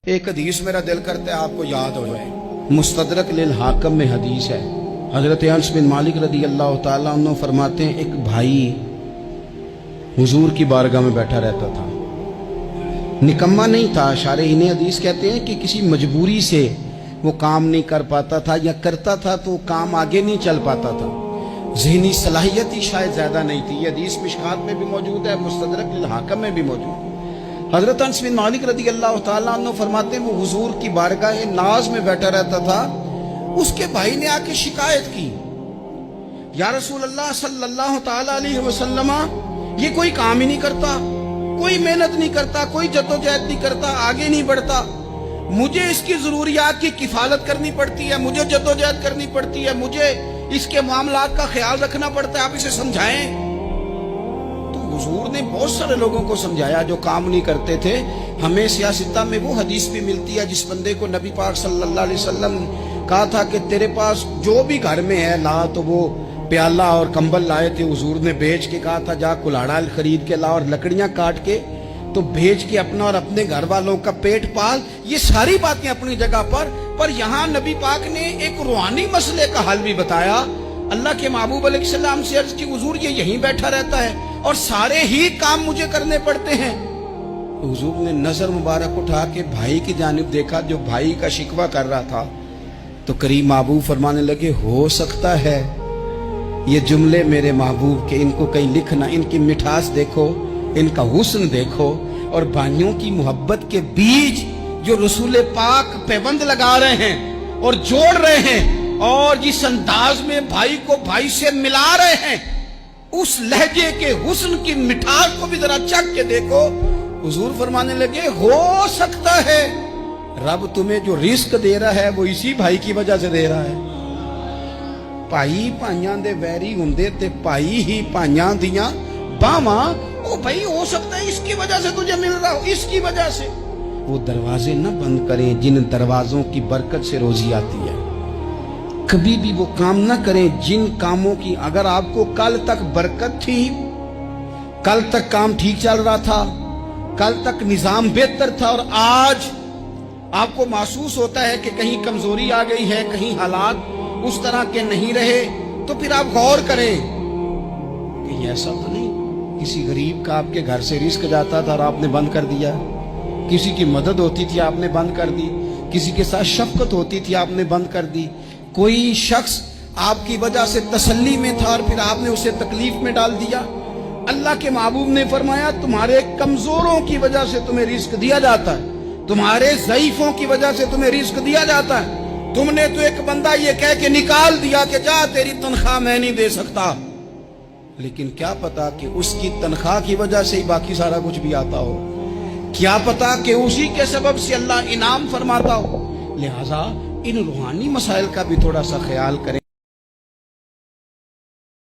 ایک حدیث میرا دل کرتا ہے آپ کو یاد ہو جائے، مستدرک للحاکم میں حدیث ہے۔ حضرت انس بن مالک رضی اللہ تعالیٰ عنہ فرماتے ہیں ایک بھائی حضور کی بارگاہ میں بیٹھا رہتا تھا، نکما نہیں تھا، شارحین حدیث کہتے ہیں کہ کسی مجبوری سے وہ کام نہیں کر پاتا تھا، یا کرتا تھا تو کام آگے نہیں چل پاتا تھا، ذہنی صلاحیت ہی شاید زیادہ نہیں تھی۔ یہ حدیث مشکات میں بھی موجود ہے، مستدرک للحاکم میں بھی موجود ہے۔ حضرت انس بن مالک رضی اللہ تعالیٰ عنہ فرماتے ہیں وہ حضور کی بارگاہ ناز میں بیٹھا رہتا تھا، اس کے بھائی نے آ کے شکایت کی، یا رسول اللہ صلی اللہ تعالیٰ علیہ وسلم، یہ کوئی کام ہی نہیں کرتا، کوئی محنت نہیں کرتا، کوئی جدوجہد نہیں کرتا، آگے نہیں بڑھتا، مجھے اس کی ضروریات کی کفالت کرنی پڑتی ہے، مجھے جدوجہد کرنی پڑتی ہے، مجھے اس کے معاملات کا خیال رکھنا پڑتا ہے، آپ اسے سمجھائیں۔ حضور نے بہت سارے لوگوں کو سمجھایا جو کام نہیں کرتے تھے۔ ہمیں سیاستہ میں وہ حدیث بھی ملتی ہے جس بندے کو نبی پاک صلی اللہ علیہ وسلم کہا تھا کہ تیرے پاس جو بھی گھر میں ہے لا، تو وہ پیالہ اور کمبل لائے تھے، حضور نے بیچ کے کہا تھا جا کلاڑا خرید کے لا اور لکڑیاں کاٹ کے تو بیچ کے اپنا اور اپنے گھر والوں کا پیٹ پال۔ یہ ساری باتیں اپنی جگہ پر یہاں نبی پاک نے ایک روحانی مسئلے کا حل بھی بتایا۔ اللہ کے محبوب علیہ السلام سے عرض کی حضور یہ یہیں بیٹھا رہتا ہے اور سارے ہی کام مجھے کرنے پڑتے ہیں۔ حضور نے نظر مبارک اٹھا کے بھائی کی جانب دیکھا جو بھائی کا شکوہ کر رہا تھا، تو قریب محبوب فرمانے لگے ہو سکتا ہے یہ جملے میرے محبوب کے، ان کو کہیں لکھنا، ان کی مٹھاس دیکھو، ان کا حسن دیکھو، اور بھائیوں کی محبت کے بیج جو رسول پاک پیوند لگا رہے ہیں اور جوڑ رہے ہیں، اور جس انداز میں بھائی کو بھائی سے ملا رہے ہیں، اس لہجے کے حسن کی مٹھاس کو بھی ذرا چکھ کے دیکھو۔ حضور فرمانے لگے ہو سکتا ہے رب تمہیں جو رزق دے رہا ہے وہ اسی بھائی کی وجہ سے دے رہا ہے۔ بھائی بھائیاں دے ویری ہوندے تے بھائی ہی بھائیاں دیاں باواں، او بھائی ہو سکتا ہے اس کی وجہ سے تجھے مل رہا ہو، اس کی وجہ سے۔ وہ دروازے نہ بند کریں جن دروازوں کی برکت سے روزی آتی ہے، کبھی بھی وہ کام نہ کریں جن کاموں کی اگر آپ کو کل تک برکت تھی، کل تک کام ٹھیک چل رہا تھا، کل تک نظام بہتر تھا، اور آج آپ کو محسوس ہوتا ہے کہ کہیں کمزوری آ گئی ہے، کہیں حالات اس طرح کے نہیں رہے، تو پھر آپ غور کریں کہ ایسا تو نہیں کسی غریب کا آپ کے گھر سے رزق جاتا تھا اور آپ نے بند کر دیا، کسی کی مدد ہوتی تھی آپ نے بند کر دی، کسی کے ساتھ شفقت ہوتی تھی آپ نے بند کر دی، کوئی شخص آپ کی وجہ سے تسلی میں تھا اور پھر آپ نے اسے تکلیف میں ڈال دیا۔ اللہ کے محبوب نے فرمایا تمہارے کمزوروں کی وجہ سے تمہیں رزق دیا جاتا ہے، تمہارے ضعیفوں کی وجہ سے تمہیں رزق دیا جاتا ہے۔ تم نے تو ایک بندہ یہ کہہ کے نکال دیا کہ جا تیری تنخواہ میں نہیں دے سکتا، لیکن کیا پتا کہ اس کی تنخواہ کی وجہ سے ہی باقی سارا کچھ بھی آتا ہو، کیا پتا کہ اسی کے سبب سے اللہ انعام فرماتا ہو۔ لہذا ان روحانی مسائل کا بھی تھوڑا سا خیال کریں۔